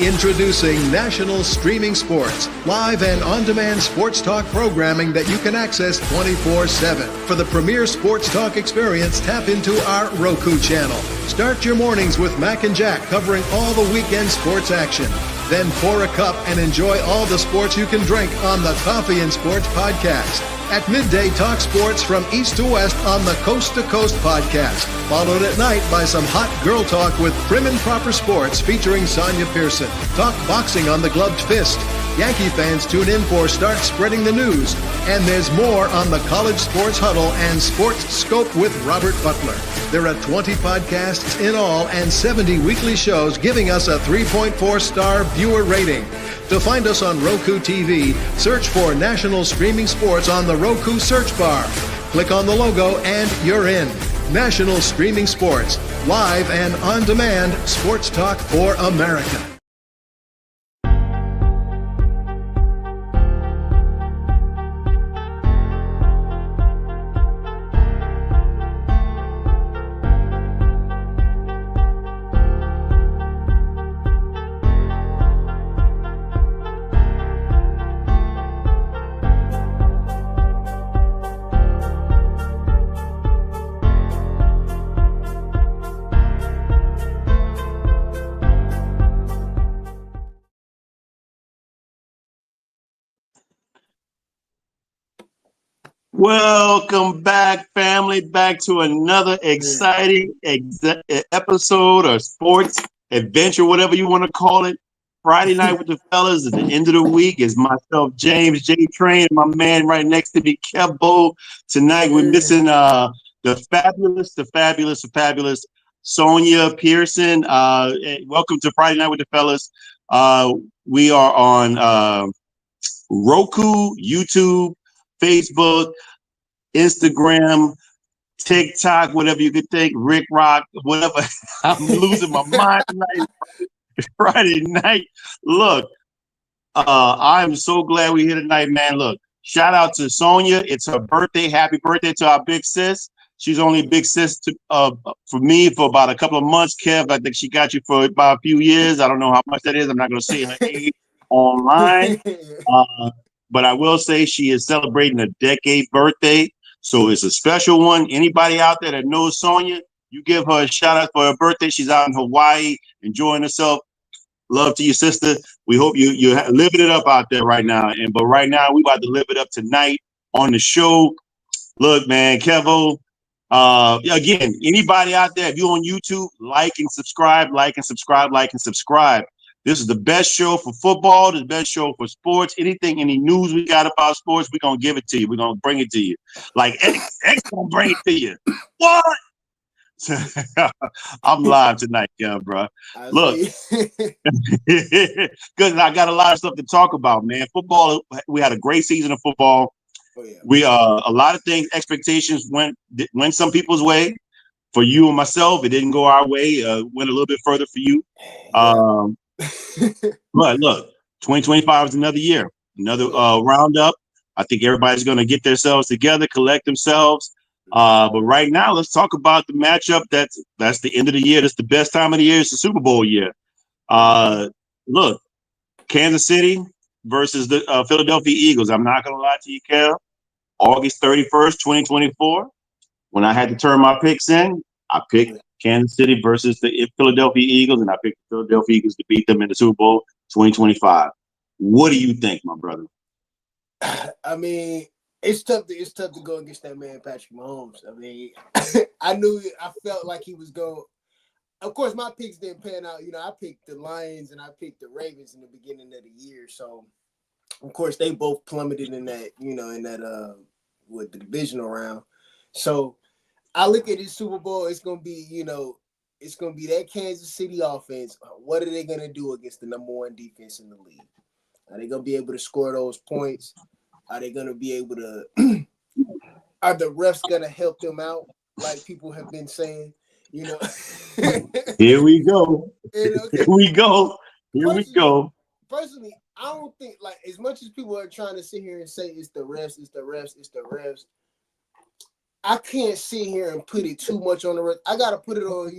Introducing National Streaming Sports, live and on-demand sports talk programming that you can access 24/7. For the premier sports talk experience, tap into our Roku channel. Start your mornings with Mac and Jack covering all the weekend sports action. Then pour a cup and enjoy all the sports you can drink on the Coffee and Sports podcast. At midday, talk sports from east to west on the Coast to Coast podcast. Followed at night by some hot girl talk with Prim and Proper Sports featuring Sonia Pearson. Talk boxing on the Gloved Fist. Yankee fans tune in for Start Spreading the News. And there's more on the College Sports Huddle and Sports Scope with Robert Butler. There are 20 podcasts in all and 70 weekly shows giving us a 3.4-star viewer rating. To find us on Roku TV, search for National Streaming Sports on the Roku search bar. Click on the logo and you're in. National Streaming Sports, live and on-demand sports talk for America. Welcome back, family, back to another exciting episode of sports adventure, whatever you want to call it. Friday night with the fellas at the end of the week is myself, James J. Train, and my man right next to me, Kev-O. Tonight we're missing the fabulous Sonia Pearson. Welcome to Friday night with the fellas. We are on Roku, YouTube, Facebook, Instagram, TikTok, whatever you could think, Rick Rock, whatever. I'm losing my mind tonight. Friday night. Look, I'm so glad we're here tonight, man. Look, shout out to Sonia. It's her birthday. Happy birthday to our big sis. She's only a big sis for me for about a couple of months. Kev, I think she got you for about a few years. I don't know how much that is. I'm not going to say her age online. But I will say she is celebrating a decade birthday. So it's a special one. Anybody out there that knows Sonia, you give her a shout out for her birthday. She's out in Hawaii enjoying herself. Love to your sister. We hope you're living it up out there right now. But right now, we about to live it up tonight on the show. Look, man, Kev-O. Again, anybody out there, if you're on YouTube, like and subscribe. This is the best show for football, the best show for sports. Anything, any news we got about sports, we're going to give it to you. We're going to bring it to you. Like X going to bring it to you. What? I'm live tonight, bro. Look, because I got a lot of stuff to talk about, man. Football, we had a great season of football. Oh, yeah. We a lot of things, expectations went some people's way. For you and myself, it didn't go our way. Went a little bit further for you. But look, 2025 is another year, another roundup. I think everybody's going to get themselves together, collect themselves. But right now, let's talk about the matchup. That's the end of the year. That's the best time of the year. It's the Super Bowl year. Look, Kansas City versus the Philadelphia Eagles. I'm not going to lie to you, Kev. August 31st, 2024. When I had to turn my picks in, I picked Kansas City versus the Philadelphia Eagles, and I picked the Philadelphia Eagles to beat them in the Super Bowl 2025. What do you think, my brother? I mean, it's tough to go against that man, Patrick Mahomes. I mean, I felt like he was going. Of course, my picks didn't pan out. You know, I picked the Lions and I picked the Ravens in the beginning of the year. So, of course, they both plummeted in that, with the divisional round. So, I look at this Super Bowl, it's going to be, it's going to be that Kansas City offense. What are they going to do against the number one defense in the league? Are they going to be able to score those points? Are they going to be able to – are the refs going to help them out like people have been saying? Here we go. Here we go. Personally, I don't think, like, as much as people are trying to sit here and say it's the refs, I can't sit here and put it too much on the rest. I gotta put it on,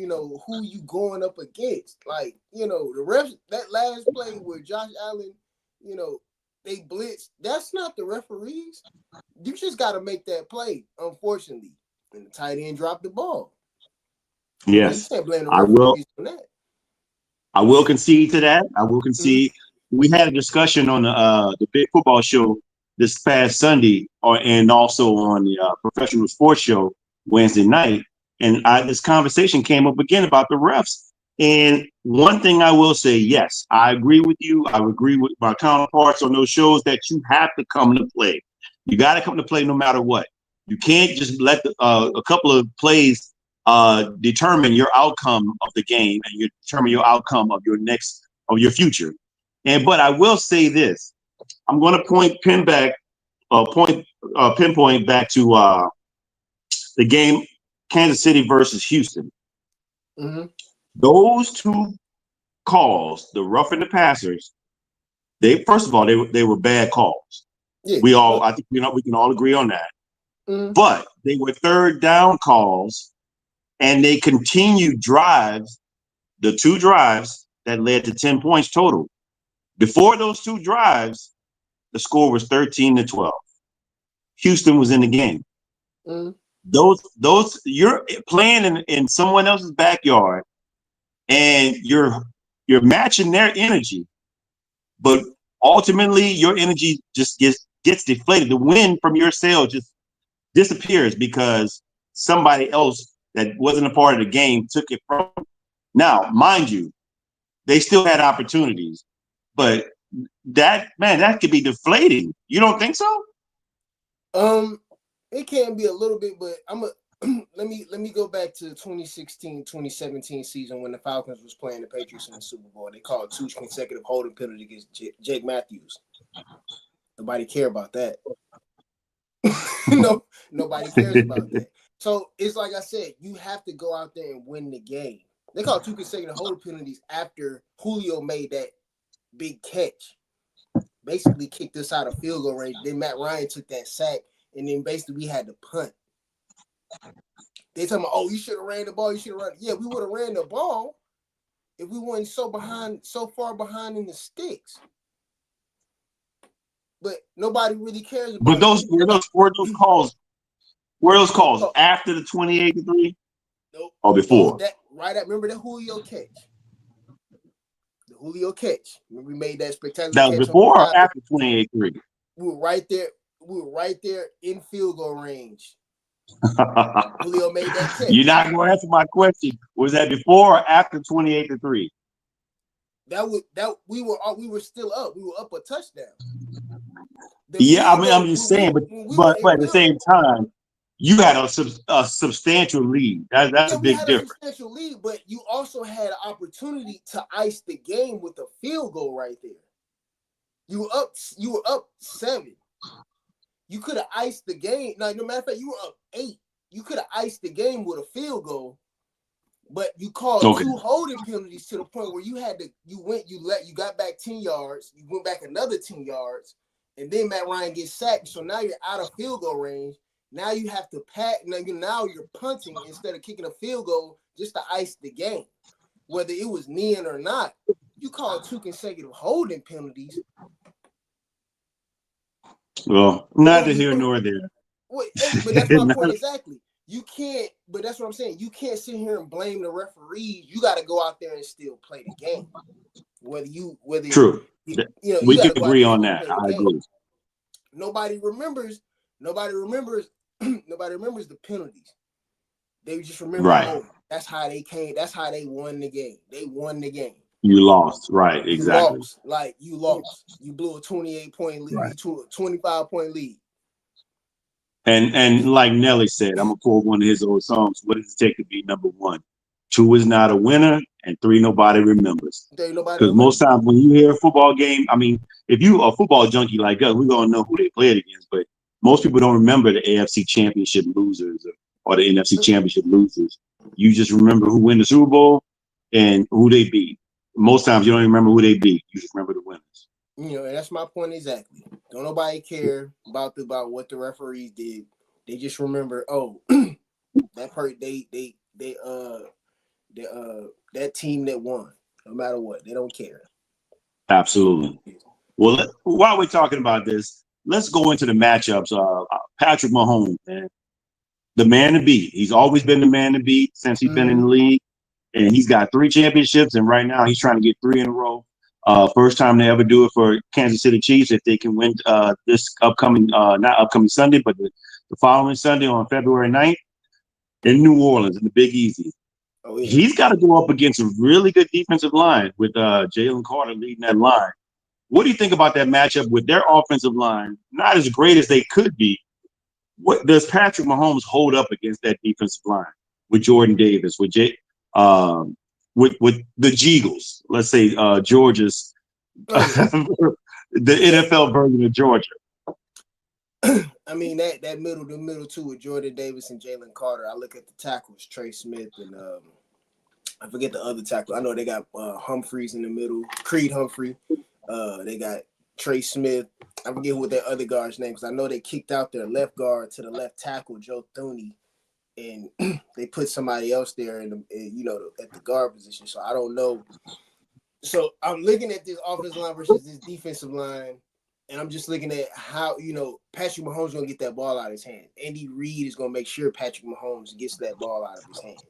who you going up against. Like, the refs, that last play where Josh Allen, they blitzed. That's not the referees. You just gotta make that play, unfortunately. And the tight end dropped the ball. Yes, You can't blame the I will. referees for that. I will concede to that. I will concede. Mm-hmm. We had a discussion on the Big Football Show this past Sunday, and also on the Professional Sports Show Wednesday night, and this conversation came up again about the refs. And one thing I will say, yes, I agree with you. I agree with my counterparts on those shows that you have to come to play. You got to come to play no matter what. You can't just let a couple of plays determine your outcome of the game, and you determine your outcome of your future. But I will say this: I'm going to pinpoint back to the game, Kansas City versus Houston. Mm-hmm. Those two calls, the roughing the passers, first of all they were bad calls. Yeah. I think we can all agree on that. Mm-hmm. But they were third down calls, and they continued drives, the two drives that led to 10 points total. Before those two drives, the score was 13-12. Houston was in the game. Mm-hmm. Those you're playing in someone else's backyard, and you're matching their energy, but ultimately your energy just gets deflated. The wind from your sail just disappears because somebody else that wasn't a part of the game took it from them. Now, mind you, they still had opportunities, but that could be deflating. You don't think so? It can be a little bit, but let me go back to the 2016-2017 season when the Falcons was playing the Patriots in the Super Bowl. They called 2 consecutive holding penalties against Jake Matthews. Nobody cared about that. No, nobody cares about that. So it's like I said, you have to go out there and win the game. They called 2 consecutive holding penalties after Julio made that big catch. Basically kicked us out of field goal range. Then Matt Ryan took that sack, and then basically we had to punt. They talking about, you should have ran the ball. You should have run. Yeah, we would have ran the ball if we weren't so far behind in the sticks. But nobody really cares about. But were those calls after the 28-3? Nope. Or before? Remember that Julio catch? The Julio catch. Remember we made that spectacular That catch. was before or after 28-3? We were right there. We were right there in field goal range. Julio made that catch. You're not going to answer my question. Was that before or after 28-3? We were still up. We were up a touchdown. I'm just saying, but at the same time, you had a substantial lead. That's a big difference. A substantial lead, but you also had an opportunity to ice the game with a field goal right there. You were up 7. You could have iced the game. No matter of fact, you were up 8. You could have iced the game with a field goal, but you called 2 holding penalties to the point where you got back 10 yards. You went back another 10 yards, and then Matt Ryan gets sacked. So now you're out of field goal range. Now you have to pack. Now you're punting instead of kicking a field goal just to ice the game. Whether it was kneeing or not, you called 2 consecutive holding penalties. Well, neither here nor there. But that's my point exactly. You can't. But that's what I'm saying. You can't sit here and blame the referees. You got to go out there and still play the game. True. We can agree on that. I agree. Nobody remembers the penalties. They just remember, that's how they came. That's how they won the game. They won the game. You lost, right? Exactly. You lost. You blew a 28-point lead, right. To a 25-point lead. And like Nelly said, I'm gonna pull one of his old songs. What does it take to be number 1? 2 is not a winner, and 3 nobody remembers. Because most times when you hear a football game, I mean, if you a football junkie like us, we're gonna know who they played against. But most people don't remember the AFC Championship losers or the NFC Championship losers. You just remember who won the Super Bowl and who they beat. Most times you don't even remember who they beat. You just remember the winners. And that's my point exactly. Don't nobody care about what the referees did. They just remember, oh, that team that won, no matter what, they don't care. Absolutely. Well, while we're talking about this, let's go into the matchups. Patrick Mahomes, man, the man to beat. He's always been the man to beat since he's been in the league, and he's got 3 championships. And right now, he's trying to get 3 in a row. First time they ever do it for Kansas City Chiefs if they can win this upcoming, not upcoming Sunday, but the following Sunday on February 9th in New Orleans in the Big Easy. Oh, yeah. He's got to go up against a really good defensive line with Jalen Carter leading that line. What do you think about that matchup with their offensive line? Not as great as they could be. What does Patrick Mahomes hold up against that defensive line with Jordan Davis, with the Jeagles? Let's say Georgia's the NFL version of Georgia. I mean the middle two with Jordan Davis and Jalen Carter. I look at the tackles, Trey Smith and I forget the other tackle. I know they got Humphreys in the middle, Creed Humphrey. They got Trey Smith. I forget what their other guard's name because I know they kicked out their left guard to the left tackle, Joe Thuney, and they put somebody else there at the guard position. So I don't know. So I'm looking at this offensive line versus this defensive line. And I'm just looking at how, Patrick Mahomes is going to get that ball out of his hand. Andy Reid is going to make sure Patrick Mahomes gets that ball out of his hand.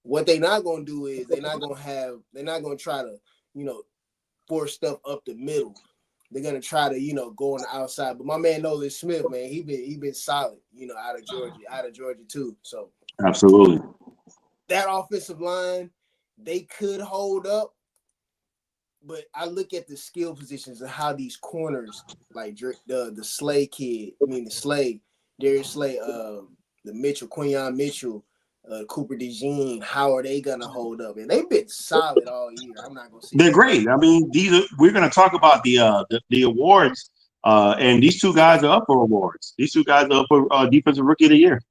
What they're not going to do is they're not going to try to, force stuff up the middle. They're going to try to, go on the outside. But my man Nolan Smith, man, he been solid, out of Georgia too. So absolutely. That offensive line, they could hold up. But I look at the skill positions and how these corners, like the Slay kid, Darius Slay, the Mitchell, Quinyon Mitchell, Cooper DeJean, how are they gonna hold up? And they've been solid all year. I'm not gonna say they're great. I mean, we're gonna talk about the awards, and these 2 guys are up for awards. These 2 guys are up for Defensive Rookie of the Year.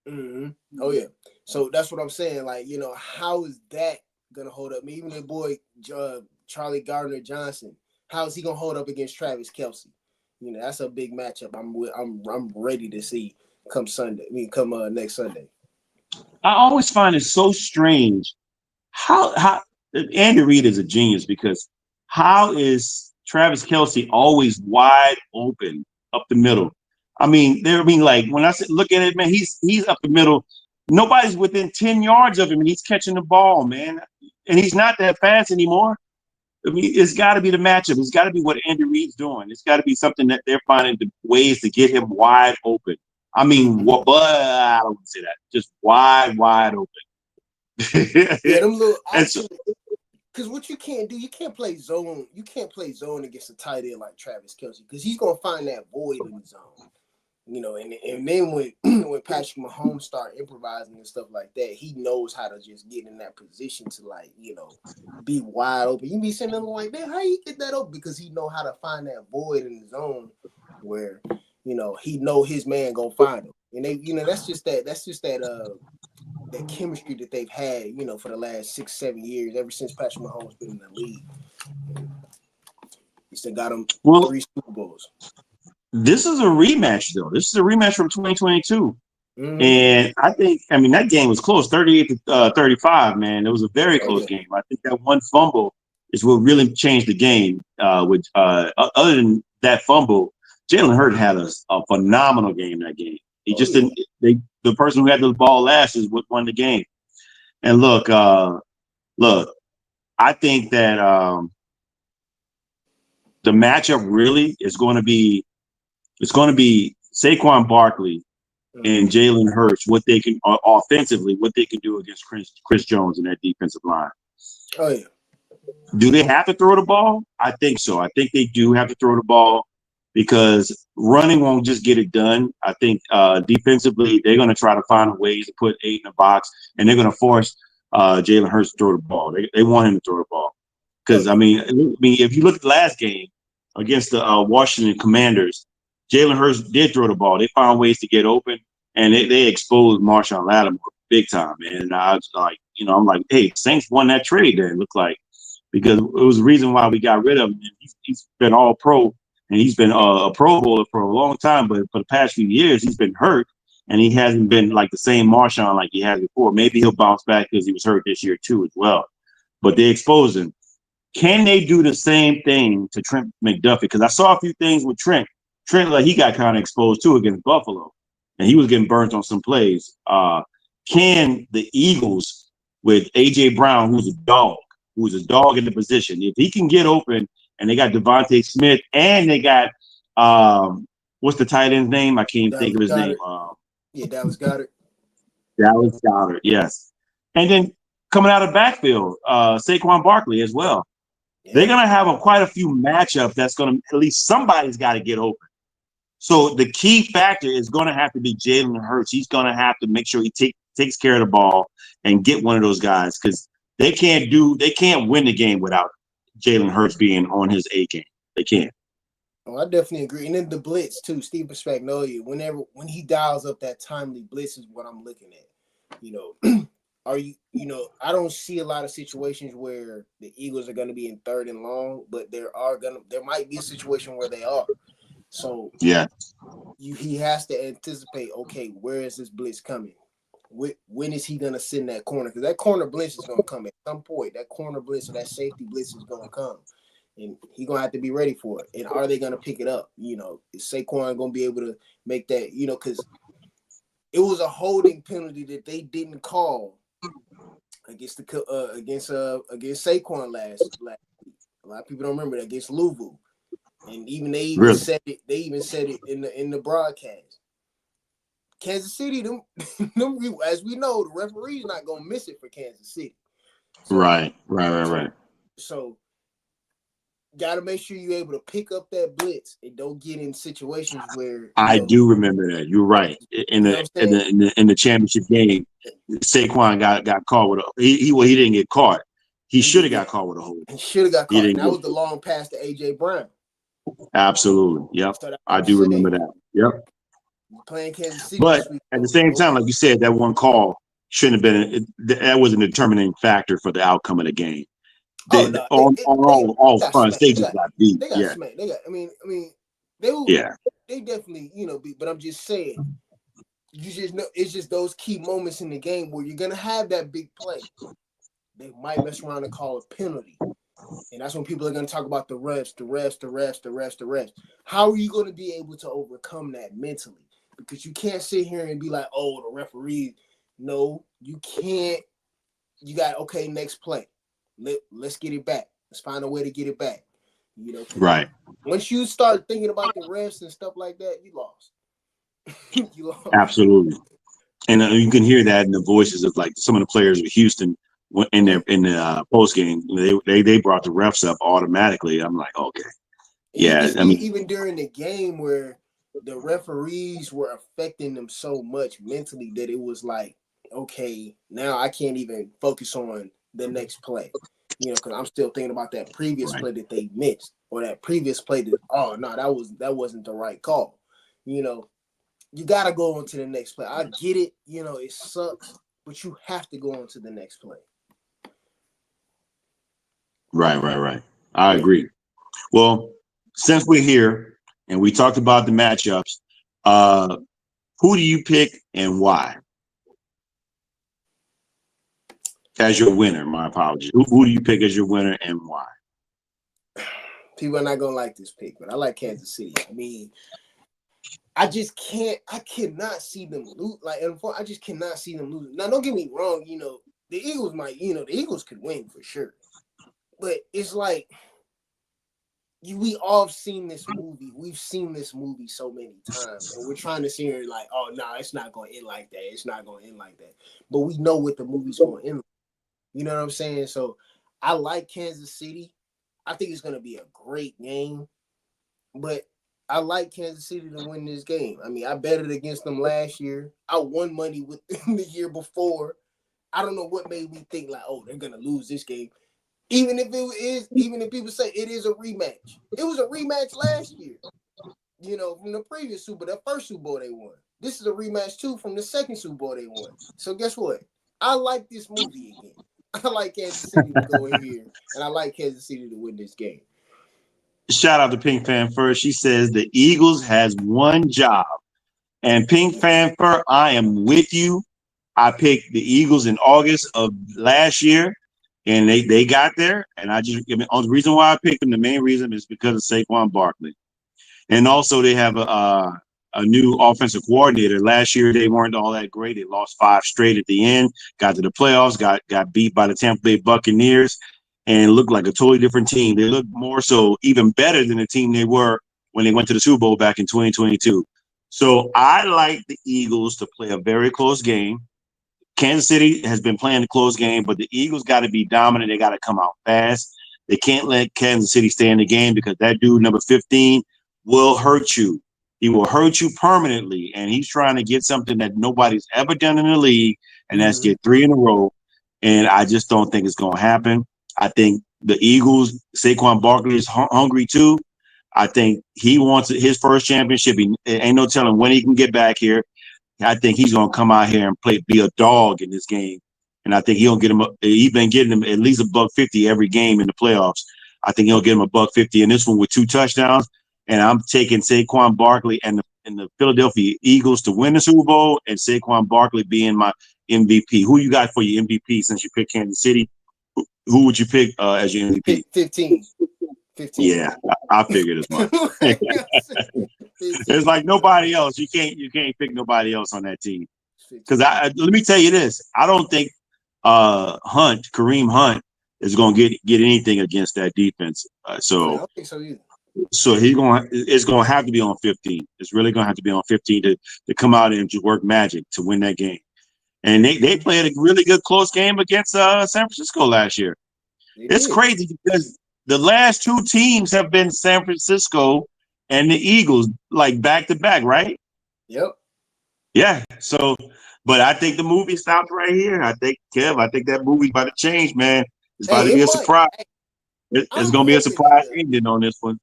Mm-hmm. Oh yeah. So that's what I'm saying. Like, how is that gonna hold up? Even the boy Charlie Gardner Johnson, how is he gonna hold up against Travis Kelce? That's a big matchup. I'm ready to see come next Sunday. I always find it so strange how Andy Reid is a genius because how is Travis Kelce always wide open up the middle? Like when I look at it, man, he's up the middle. Nobody's within 10 yards of him, and he's catching the ball, man. And he's not that fast anymore. It's got to be the matchup. It's got to be what Andy Reid's doing. It's got to be something that they're finding the ways to get him wide open. But I don't say that. Just wide open. Yeah, them little because what you can't do, you can't play zone. You can't play zone against a tight end like Travis Kelce because he's gonna find that void in the zone. And then when Patrick Mahomes start improvising and stuff like that, he knows how to just get in that position to be wide open. You be sitting there like, man, how you get that open? Because he know how to find that void in the zone where he know his man gonna find him. And they, that's just that chemistry that they've had, for the last 6-7 years, ever since Patrick Mahomes been in the league. He still got him 3 Super Bowls. This is a rematch, though. This is a rematch from 2022. Mm-hmm. And that game was close, 38-35, man. It was a very close game. I think that one fumble is what really changed the game. Other than that fumble, Jalen Hurts had a phenomenal game that game. He just didn't. The person who had the ball last is what won the game. And look, I think that the matchup really is going to be. It's going to be Saquon Barkley and Jalen Hurts, what they can offensively, what they can do against Chris Jones and that defensive line. Oh yeah. Do they have to throw the ball? I think so. I think they do have to throw the ball because running won't just get it done. I think defensively they're going to try to find ways to put 8 in the box, and they're going to force Jalen Hurts to throw the ball. They want him to throw the ball because if you look at the last game against the Washington Commanders, Jalen Hurts did throw the ball. They found ways to get open, and they exposed Marshawn Lattimore big time, man. And I was like, I'm like, hey, Saints won that trade there, it looked like, because it was the reason why we got rid of him. He's been all pro, and he's been a Pro Bowler for a long time, but for the past few years, he's been hurt, and he hasn't been like the same Marshawn like he has before. Maybe he'll bounce back because he was hurt this year too as well. But they exposed him. Can they do the same thing to Trent McDuffie? Because I saw a few things with Trent. Trent, like he got kind of exposed too against Buffalo, and he was getting burnt on some plays. Can the Eagles with AJ Brown, who's a dog in the position, if he can get open, and they got Devontae Smith, and they got what's the tight end's name? I can't think of his name. Dallas Goedert. Dallas Goedert, yes. And then coming out of backfield, Saquon Barkley as well. Yeah. They're gonna have quite a few matchups. That's gonna at least somebody's got to get open. So the key factor is going to have to be Jalen Hurts. He's going to have to make sure he takes care of the ball and get one of those guys, because they can't win the game without Jalen Hurts being on his A game. They can't. Oh, I definitely agree. And then the blitz too, Steve Spagnuolo. When he dials up that timely blitz is what I'm looking at. I don't see a lot of situations where the Eagles are going to be in 3rd and long, but there might be a situation where they are. So yeah, he has to anticipate, okay, where is this blitz coming? When is he going to sit in that corner? Because that corner blitz is going to come at some point. That corner blitz or that safety blitz is going to come. And he's going to have to be ready for it. And are they going to pick it up? Is Saquon going to be able to make that, because it was a holding penalty that they didn't call against Saquon last week. A lot of people don't remember that, against Louisville. And even they said it in the broadcast. Kansas City, them as we know, the referee's not gonna miss it for Kansas City. So, right. So gotta make sure you're able to pick up that blitz and don't get in situations where I do remember that. You're right. In the championship game, Saquon got caught with he didn't get caught. He should have got caught with a hold. He should have got caught. And that was the long pass to AJ Brown. Absolutely. Yep. So I do remember that. Yep. Playing Kansas City. But at the same time, like you said, that one call shouldn't have been that wasn't a determining factor for the outcome of the game. All front stages got beat. They got smacked. They got. I mean, they will. Yeah. They definitely, beat. But I'm just saying, you just know it's just those key moments in the game where you're gonna have that big play. They might mess around and call a penalty. And that's when people are going to talk about the refs. How are you going to be able to overcome that mentally? Because you can't sit here and be like, oh, the referee. No, you can't. You got, okay, next play. Let's get it back. Let's find a way to get it back. Right. Once you start thinking about the refs and stuff like that, you lost. Absolutely. And you can hear that in the voices of like some of the players of Houston. In the post game, they brought the refs up automatically. I'm like, okay, yeah. Even during the game where the referees were affecting them so much mentally that it was like, okay, now I can't even focus on the next play, because I'm still thinking about that previous play that they missed, or that previous play that that wasn't the right call. You got to go on to the next play. I get it, it sucks, but you have to go on to the next play. Right. I agree. Well, since we're here and we talked about the matchups, who do you pick and why? As your winner, my apologies. Who do you pick as your winner and why? People are not going to like this pick, but I like Kansas City. I mean, I cannot see them lose. I just cannot see them lose. Now, don't get me wrong, the Eagles the Eagles could win for sure. But it's like we all have seen this movie. We've seen this movie so many times, and we're trying to see here like, oh no, it's not going to end like that. It's not going to end like that. But we know what the movie's going to end. You know what I'm saying? So I like Kansas City. I think it's going to be a great game, but I like Kansas City to win this game. I mean, I betted against them last year. I won money with them the year before. I don't know what made me think like, oh, they're going to lose this game. Even if people say it is a rematch, it was a rematch last year. From the previous Super Bowl, that first Super Bowl they won. This is a rematch too from the second Super Bowl they won. So guess what? I like this movie again. I like Kansas City to go in here, and I like Kansas City to win this game. Shout out to Pink Fan first. She says the Eagles has one job, And Pink Fanfare, I am with you. I picked the Eagles in August of last year, and they got there. And the reason why I picked them, the main reason is because of Saquon Barkley. And also they have a new offensive coordinator. Last year they weren't all that great. They lost 5 straight at the end, got to the playoffs, got beat by the Tampa Bay Buccaneers, and looked like a totally different team. They look more so even better than the team they were when they went to the Super Bowl back in 2022. So I like the Eagles to play a very close game. Kansas City has been playing a close game, but the Eagles got to be dominant. They got to come out fast. They can't let Kansas City stay in the game because that dude, number 15, will hurt you. He will hurt you permanently, and he's trying to get something that nobody's ever done in the league, and that's get 3 in a row. And I just don't think it's going to happen. I think the Eagles, Saquon Barkley is hungry too. I think he wants his first championship. Ain't no telling when he can get back here. I think he's going to come out here and be a dog in this game. And I think he's been getting him at least $150 every game in the playoffs. I think he'll get him $150 in this one with 2 touchdowns. And I'm taking Saquon Barkley and the Philadelphia Eagles to win the Super Bowl, and Saquon Barkley being my MVP. Who you got for your MVP since you picked Kansas City? Who would you pick as your MVP? 15. Yeah, I figured as much. It's like nobody else. You can't pick nobody else on that team. Because let me tell you this: I don't think Kareem Hunt is going to get anything against that defense. I don't think so either. So it's going to have to be on 15. It's really going to have to be on 15 to come out and just work magic to win that game. And they played a really good close game against San Francisco last year. It's crazy because the last 2 teams have been San Francisco and the Eagles, like back to back, right? Yep. Yeah. So, but I think the movie stops right here. I think that movie's about to change, man. It's about to be a surprise. It's going to be a surprise ending on this one.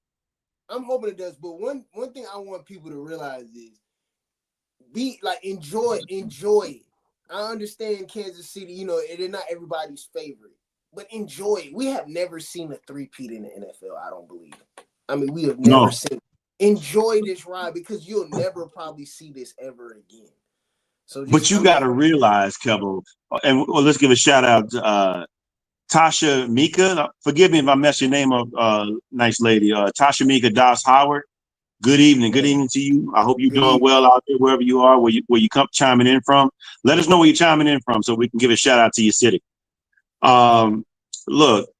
I'm hoping it does. But one thing I want people to realize is enjoy it. I understand Kansas City, they're not everybody's favorite, but enjoy it. We have never seen a three-peat in the NFL, I don't believe. I mean, we have never seen it. Enjoy this ride because you'll never probably see this ever again. But you got to realize, Kev-O, and let's give a shout out to Tasha Mika. Forgive me if I mess your name up, nice lady. Tasha Mika Das Howard. Good evening. Good evening to you. I hope you're doing well out there, wherever you are, where you come chiming in from. Let us know where you're chiming in from so we can give a shout out to your city. Look,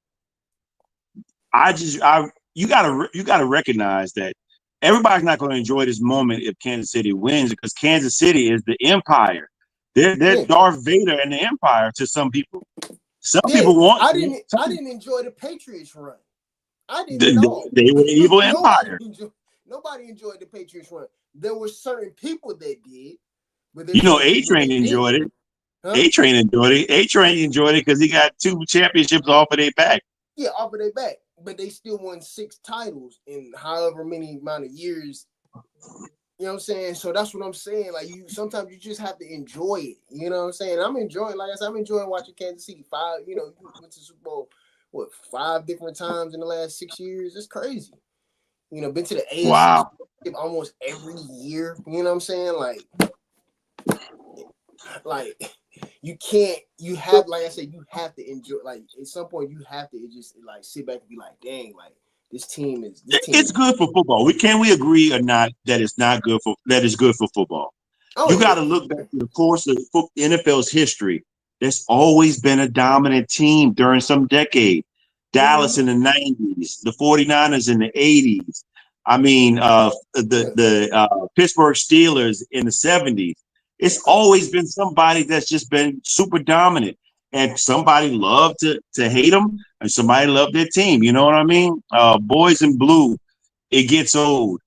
you gotta recognize that everybody's not going to enjoy this moment if Kansas City wins, because Kansas City is the empire. They're Darth Vader and the empire to some people. Some people want. I didn't enjoy the Patriots run. I didn't. They were an evil empire. Nobody enjoyed the Patriots run. There were certain people that did, but A-Train enjoyed it. Huh? A-Train enjoyed it. A-Train enjoyed it because he got 2 championships off of their back. Yeah, off of their back, but they still won 6 titles in however many amount of years. You know what I'm saying? So that's what I'm saying. Like sometimes you just have to enjoy it. You know what I'm saying? I'm enjoying, like I said, I'm enjoying watching Kansas City. You went to Super Bowl 5 different times in the last 6 years. It's crazy. Been to the AFC almost every year. You know what I'm saying? Like you can't. You have, like I said, you have to enjoy. Like at some point, you have to just like sit back and be like, dang, like this team is. It's good for football. We agree or not that it's not good for that is good for football. You got to look back to the course of NFL's history. There's always been a dominant team during some decade. Dallas in the 90s, the 49ers in the 80s. I mean, the Pittsburgh Steelers in the 70s. It's always been somebody that's just been super dominant, and somebody loved to hate them, and somebody loved their team. You know what I mean? Boys in blue, it gets old.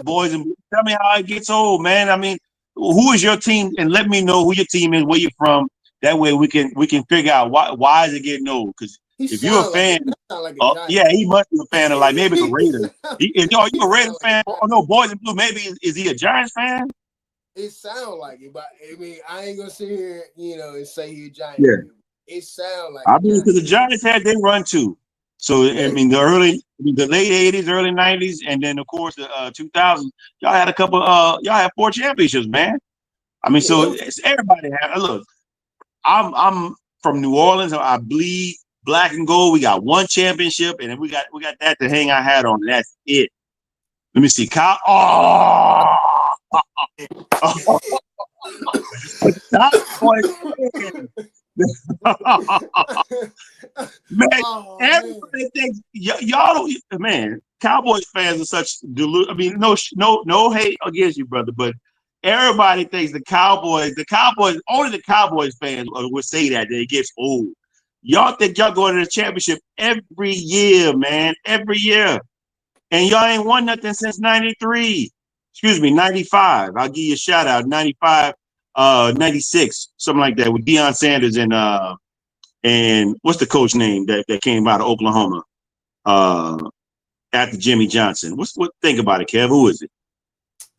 Boys in blue? Tell me how it gets old, man. I mean, who is your team? And let me know who your team is, where you're from. That way we can figure out why is it getting old? Because if you're a fan, he must be a fan of like maybe the Raiders. If you a Raiders fan, no, Boys in Blue, maybe is he a Giants fan? It sounds like it, but I mean, I ain't gonna sit here, and say he's a Giants. Yeah. It sounds like. I mean, because the Giants had their run too. So I mean, the early the late 80s, early 90s, and then of course the 2000s. Y'all had a couple. Y'all had 4 championships, man. I mean, so everybody had. Look, I'm from New Orleans. I bleed black and gold. We got 1 championship, and then we got that to hang our hat on. And that's it. Let me see, Kyle. Oh, man, everybody thinks y'all don't. Man, Cowboys fans are such I mean, no hate against you, brother, but everybody thinks the Cowboys, only the Cowboys fans would say that it gets old. Y'all think y'all going to the championship every year, man, every year, and y'all ain't won nothing since '93. Excuse me, '95. I'll give you a shout out. '95, '96, something like that, with Deion Sanders and what's the coach name that came out of Oklahoma after Jimmy Johnson? What think about it, Kev? Who is it?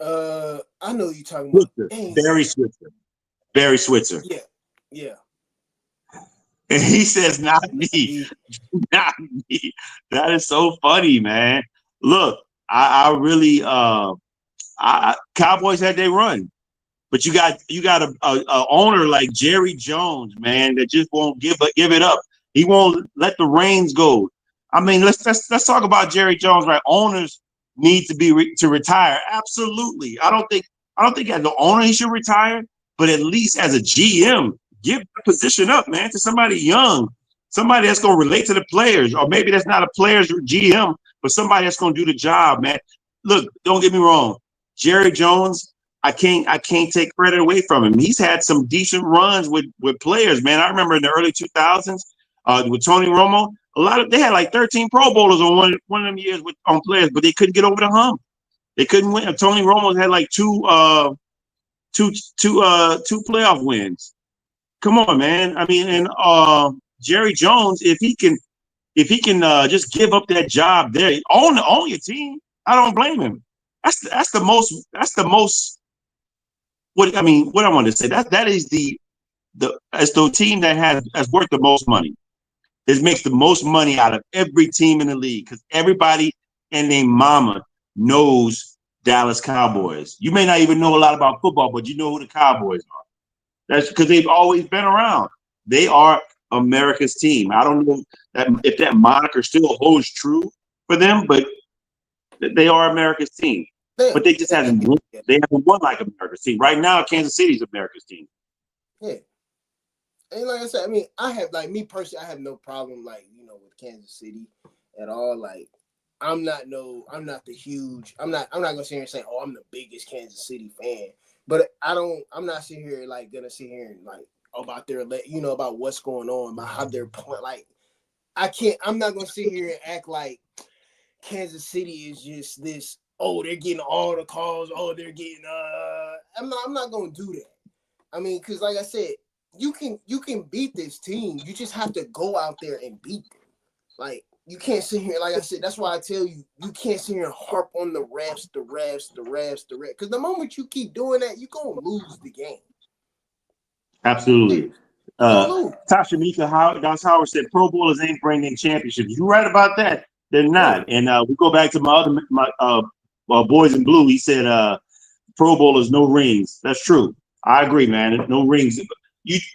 I know you're talking about Barry Switzer. Yeah. And he says, "Not me, not me." That is so funny, man. Look, I really, Cowboys had their run, but you got a owner like Jerry Jones, man, that just won't give it up. He won't let the reins go. I mean, let's talk about Jerry Jones, right? Owners need to be to retire. Absolutely. I don't think as an owner he should retire, but at least as a GM, give the position up, man, to somebody young, somebody that's going to relate to the players, or maybe that's not a player's GM, but somebody that's going to do the job, man. Look, don't get me wrong, Jerry Jones, I can't take credit away from him. He's had some decent runs with players, man. I remember in the early 2000s with Tony Romo, they had like 13 Pro Bowlers on one of them years on players, but they couldn't get over the hump. They couldn't win. Tony Romo had like two playoff wins. Come on, man. I mean, and Jerry Jones, if he can just give up that job there, own your team, I don't blame him. That's the most. What I want to say, that is the team that has worth the most money. It makes the most money out of every team in the league, because everybody and their mama knows Dallas Cowboys. You may not even know a lot about football, but you know who the Cowboys are. That's because they've always been around. They are America's team. I don't know if that moniker still holds true for them, but they are America's team. But they just haven't won. They haven't won like America's team. Right now, Kansas City's America's team. Yeah. And like I said, I mean, I have, like, me personally, I have no problem, like, with Kansas City at all. Like, I'm not gonna sit here and say, oh, I'm the biggest Kansas City fan. But I'm not sitting here like gonna sit here and like about about what's going on, about how they're playing. Like, I'm not gonna sit here and act like Kansas City is just this, oh, they're getting all the calls, oh, they're getting I'm not gonna do that. I mean, because like I said, you can beat this team. You just have to go out there and beat them. Like, you can't sit here, like I said, that's why I tell you, you can't sit here and harp on the refs. Because the moment you keep doing that, you're going to lose the game. Absolutely. Tasha Mika Howard said Pro Bowlers ain't bringing championships. You're right about that. They're not. And we go back to my Boys in Blue. He said Pro Bowlers, no rings. That's true. I agree, man. No rings.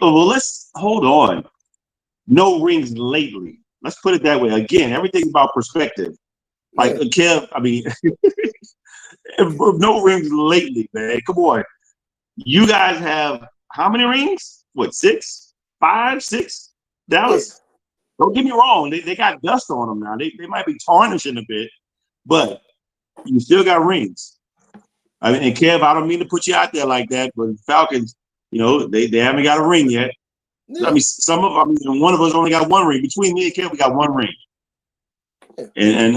Let's hold on. No rings lately. Let's put it that way. Again, everything's about perspective. Like, Kev, I mean, no rings lately, man. Come on. You guys have how many rings? What, 6? 5, 6? Dallas? Yeah. Don't get me wrong. They got dust on them now. They might be tarnishing a bit, but you still got rings. I mean, and Kev, I don't mean to put you out there like that, but Falcons, they haven't got a ring yet. Yeah. I mean, one of us only got 1 ring. Between me and Kev, we got 1 ring. Yeah. And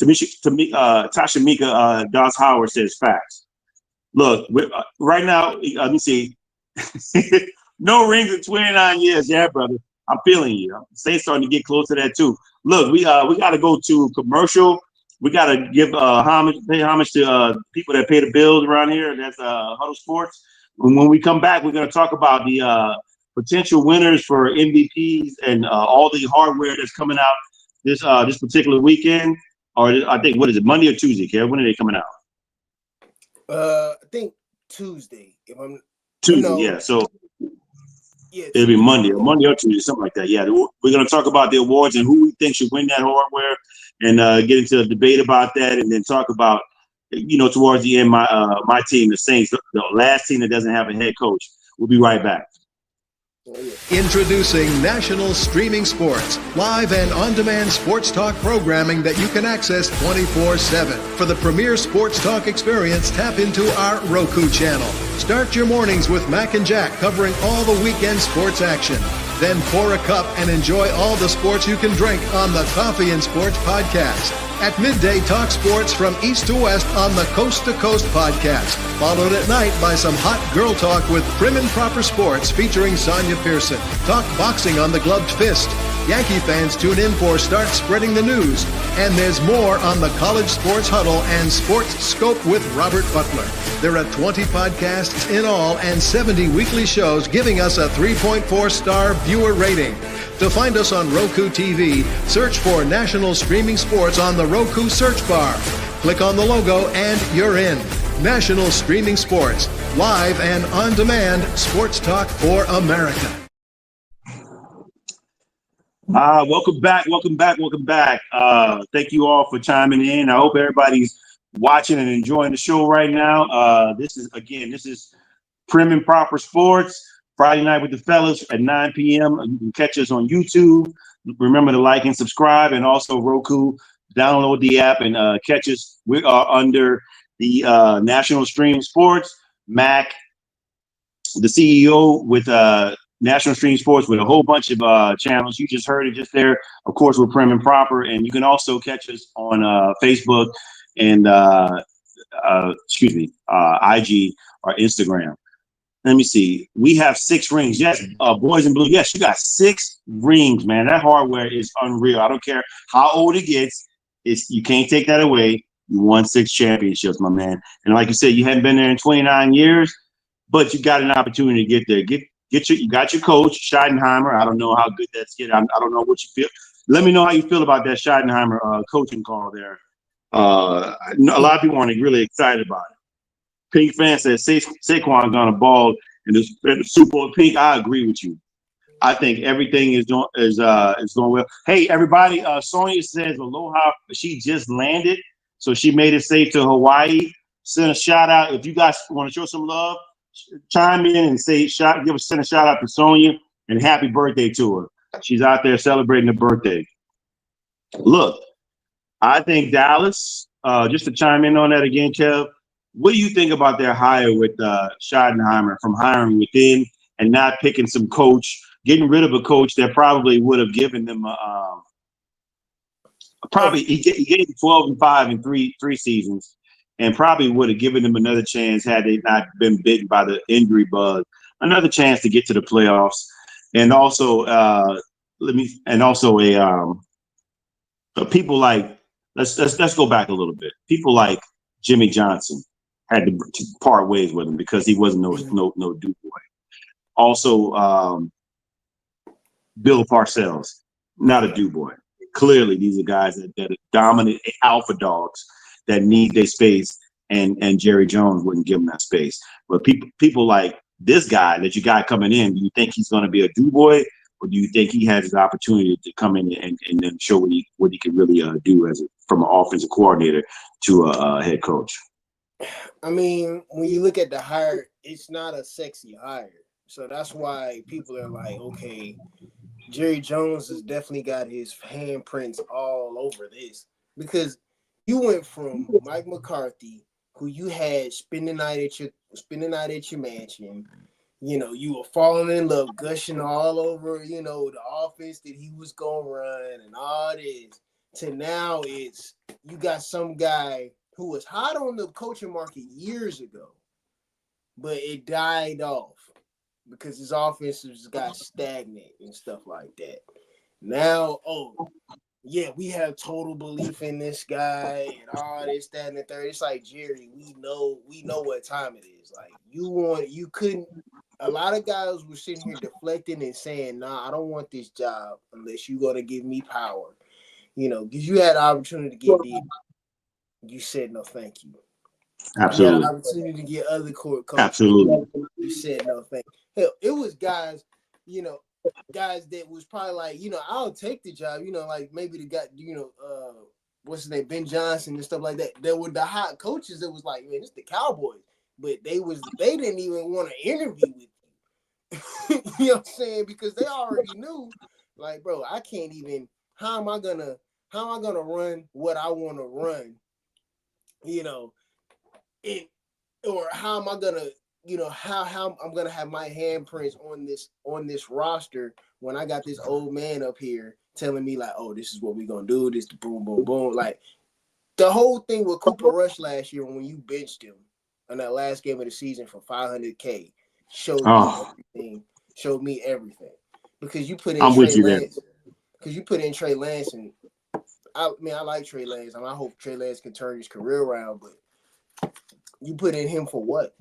Tasha Mika Doss Howard says facts. Look, right now, let me see. No rings in 29 years. Yeah, brother. I'm feeling you. Saints starting to get close to that too. Look, we got to go to commercial. We got to give pay homage to people that pay the bills around here. That's Huddle Sports. And when we come back, we're going to talk about the potential winners for MVPs and all the hardware that's coming out this particular weekend. Or I think, what is it, Monday or Tuesday, Kev? When are they coming out? I think Tuesday. If I'm Tuesday, no, yeah. So yeah, it'll be Tuesday. Monday or Tuesday, something like that. Yeah, we're going to talk about the awards and who we think should win that hardware, and get into a debate about that, and then talk about, towards the end, my team, the Saints, the last team that doesn't have a head coach. We'll be right back. Oh, yeah. Introducing National Streaming Sports, live and on-demand sports talk programming that you can access 24/7. For the premier sports talk experience, tap into our Roku channel. Start your mornings with Mac and Jack covering all the weekend sports action. Then pour a cup and enjoy all the sports you can drink on the Coffee and Sports podcast. At midday, talk sports from east to west on the Coast to Coast podcast. Followed at night by some hot girl talk with Prim and Proper Sports featuring Sonia Pearson. Talk boxing on the Gloved Fist. Yankee fans tune in for Start Spreading the News. And there's more on the College Sports Huddle and Sports Scope with Robert Butler. There are 20 podcasts in all and 70 weekly shows giving us a 3.4-star viewer rating. To find us on Roku TV, search for National Streaming Sports on the Roku search bar. Click on the logo and you're in. National Streaming Sports, live and on-demand sports talk for America. Welcome back. Thank you all for chiming in. I hope everybody's watching and enjoying the show right now. This is Prim and Proper Sports, Friday night with the fellas at 9 p.m. You can catch us on YouTube. Remember to like and subscribe, and also Roku. Download the app and catch us. We are under the National Stream Sports. Mac, the CEO with National Stream Sports, with a whole bunch of channels. You just heard it just there. Of course, we're Prim and Proper, and you can also catch us on Facebook and IG or Instagram. Let me see. We have 6 rings. Yes, Boys in Blue. Yes, you got 6 rings, man. That hardware is unreal. I don't care how old it gets. You can't take that away. You won 6 championships, my man. And like you said, you hadn't been there in 29 years, but you got an opportunity to get there. You got your coach, Scheidenheimer. I don't know how good that's getting. I don't know what you feel. Let me know how you feel about that Scheidenheimer coaching call there. A lot of people aren't really excited about it. Pink fan says Saquon's gonna ball in the Super Bowl. Pink, I agree with you. I think everything is going well. Hey, everybody! Sonia says aloha. She just landed, so she made it safe to Hawaii. Send a shout out if you guys want to show some love. Chime in and send a shout out to Sonia and happy birthday to her. She's out there celebrating her birthday. Look, I think Dallas. Just to chime in on that again, Kev. What do you think about their hire with Scheidenheimer, from hiring within and not picking some coach, getting rid of a coach that probably would have given them he gave 12-5 in three seasons, and probably would have given them another chance had they not been bitten by the injury bug, another chance to get to the playoffs, and also people like let's go back a little bit. People like Jimmy Johnson had to part ways with him because he wasn't no do boy. Also, Bill Parcells, not a do boy. Clearly, these are guys that are dominant alpha dogs that need their space, and Jerry Jones wouldn't give them that space. But people like this guy that you got coming in, do you think he's going to be a do boy, or do you think he has his opportunity to come in and then show what he can really do from an offensive coordinator to a head coach? I mean, when you look at the hire, it's not a sexy hire. So that's why people are like, okay, Jerry Jones has definitely got his handprints all over this. Because you went from Mike McCarthy, who you had spending the night at your mansion. You know, you were falling in love, gushing all over, the offense that he was going to run and all this. To now it's, you got some guy who was hot on the coaching market years ago, but it died off because his offense just got stagnant and stuff like that. Now, we have total belief in this guy and all this, that, and the third. It's like, Jerry, we know what time it is. Like, a lot of guys were sitting here deflecting and saying, nah, I don't want this job unless you're going to give me power. because you had the opportunity to get D. You said no, thank you. You had an Absolutely. opportunity to get other court coaches. Absolutely. You said no, thank you. Hell, it was guys, guys that was probably like, I'll take the job. Like maybe the guy, what's his name, Ben Johnson and stuff like that. There were the hot coaches that was like, man, it's the Cowboys, but they didn't even want to interview with you. You know what I'm saying? Because they already knew, like, bro, I can't even. How am I gonna run what I want to run? Or how am I gonna, how I'm gonna have my handprints on this roster when I got this old man up here telling me like, oh, this is what we're gonna do. This boom, boom, boom. Like the whole thing with Cooper Rush last year when you benched him in that last game of the season for $500K showed me everything. Because you put in I'm with Trey you there. Lance. Because you put in Trey Lance, and I like Trey Lance. I hope Trey Lance can turn his career around, but you put in him for what?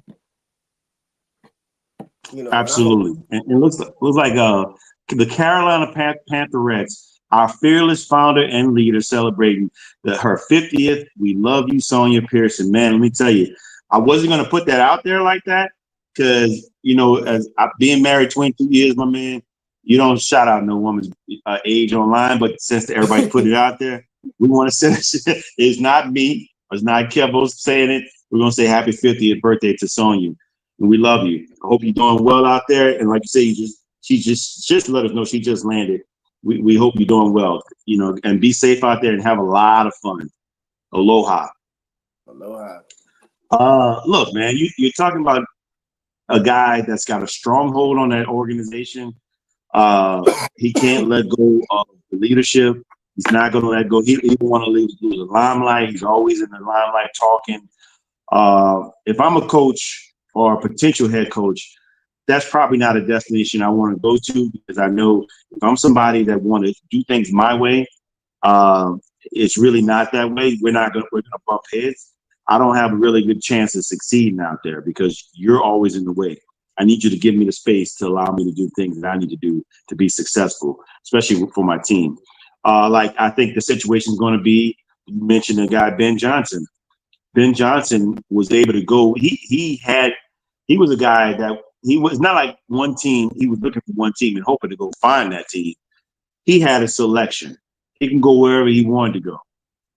Absolutely. And it looks like the Carolina Pantherettes, our fearless founder and leader, celebrating her 50th. We love you, Sonia Pearson. Man, let me tell you, I wasn't going to put that out there like that because, as being married 22 years, my man, you don't shout out no woman's age online. But since everybody put it out there, we want to say it's not me. It's not Kev-O saying it. We're going to say happy 50th birthday to Sonia. And we love you. I hope you're doing well out there. And like you say, she just let us know she just landed. We hope you're doing well, and be safe out there and have a lot of fun. Aloha. Aloha. Look, man, you're talking about a guy that's got a stronghold on that organization. He can't let go of the leadership. He's not going to let go. He don't want to lose the limelight. He's always in the limelight talking. If I'm a coach or a potential head coach, that's probably not a destination I want to go to, because I know if I'm somebody that want to do things my way, it's really not that way. We're gonna bump heads. I don't have a really good chance of succeeding out there because you're always in the way. I need you to give me the space to allow me to do things that I need to do to be successful, especially for my team. Like I think the situation is going to be, you mentioned the guy, Ben Johnson. Ben Johnson was able to go. He was a guy that he was not like one team. He was looking for one team and hoping to go find that team. He had a selection. He can go wherever he wanted to go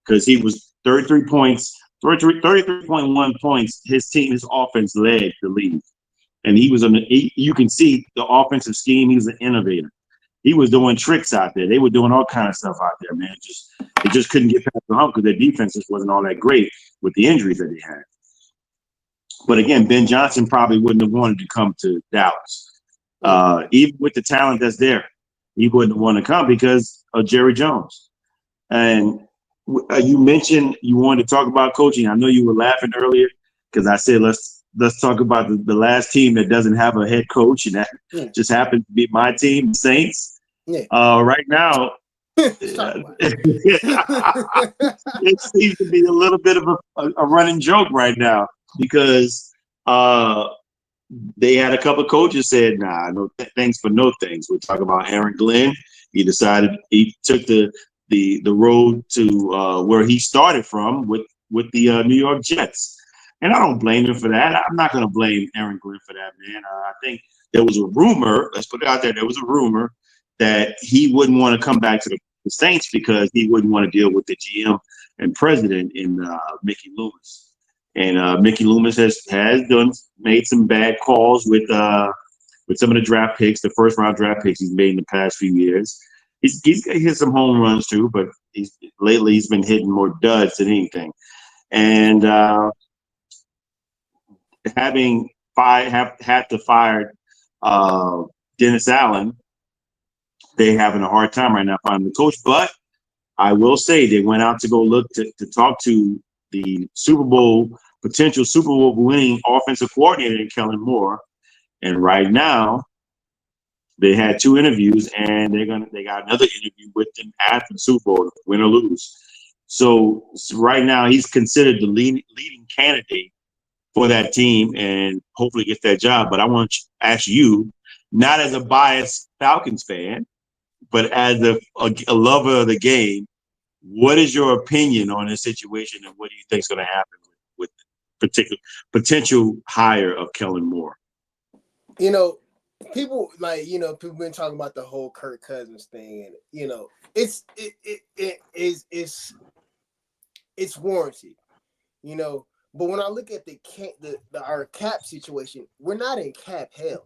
because he was 33 points, 33.1 points. His offense led the league. And he was you can see the offensive scheme. He was an innovator. He was doing tricks out there. They were doing all kind of stuff out there, man. They just couldn't get past the hump because their defense just wasn't all that great with the injuries that they had. But again, Ben Johnson probably wouldn't have wanted to come to Dallas. Even with the talent that's there, he wouldn't want to come because of Jerry Jones. And you mentioned you wanted to talk about coaching. I know you were laughing earlier because I said let's talk about the last team that doesn't have a head coach, and that just happened to be my team, the Saints. Right now, it seems to be a little bit of a running joke right now because they had a couple of coaches said, "Nah, no thanks for no things." We're talking about Aaron Glenn. He decided he took the road to where he started from with the New York Jets. And I don't blame him for that. I'm not going to blame Aaron Glenn for that, man. I think there was a rumor, let's put it out there, there was a rumor that he wouldn't want to come back to the Saints because he wouldn't want to deal with the GM and president in Mickey Loomis. And Mickey Loomis has made some bad calls with some of the draft picks, the first round draft picks he's made in the past few years. He's hit some home runs too, but lately he's been hitting more duds than anything. And having had to fire Dennis Allen, they're having a hard time right now finding the coach. But I will say they went out to go look to talk to the potential Super Bowl winning offensive coordinator, Kellen Moore. And right now, they had 2 interviews, and they got another interview with them after the Super Bowl, win or lose. So right now, he's considered the leading candidate for that team, and hopefully gets that job. But I want to ask you, not as a biased Falcons fan, but as a lover of the game, What is your opinion on this situation, and what do you think is going to happen with particular potential hire of Kellen Moore? You know, people like, people been talking about the whole Kirk Cousins thing, and it's warranted, But when I look at our cap situation, we're not in cap hell.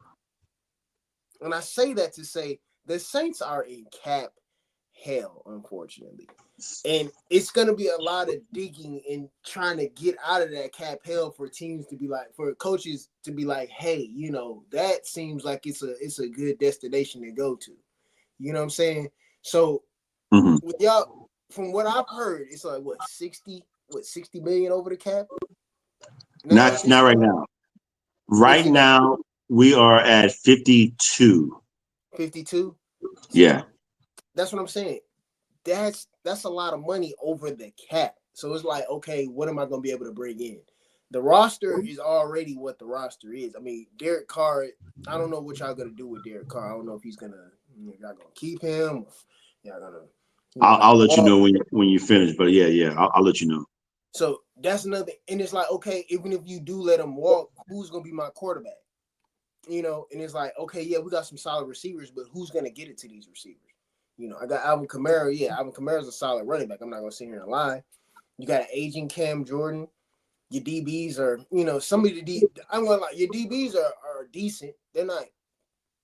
And I say that to say the Saints are in cap hell, unfortunately. And it's going to be a lot of digging and trying to get out of that cap hell for teams to be like, for coaches to be like, hey, that seems like it's a good destination to go to. You know what I'm saying? So with y'all, from what I've heard, it's like what 60 million over the cap? Not right now. Right now, we are at 52. 52? Yeah. That's what I'm saying. That's a lot of money over the cap. So it's like, okay, what am I going to be able to bring in? The roster is already what the roster is. I mean, Derek Carr, I don't know what y'all going to do with Derek Carr. I don't know if y'all going to keep him. Y'all going to. I'll let you know when you finish. But yeah, I'll let you know. So that's another. And it's like, okay, even if you do let him walk, who's going to be my quarterback? And it's like, okay, yeah, we got some solid receivers, but who's going to get it to these receivers? I got Alvin Kamara. Yeah, Alvin Kamara's a solid running back. I'm not going to sit here and lie. You got an aging Cam Jordan. Your DBs are, some of the I'm going to lie, your DBs are decent. They're not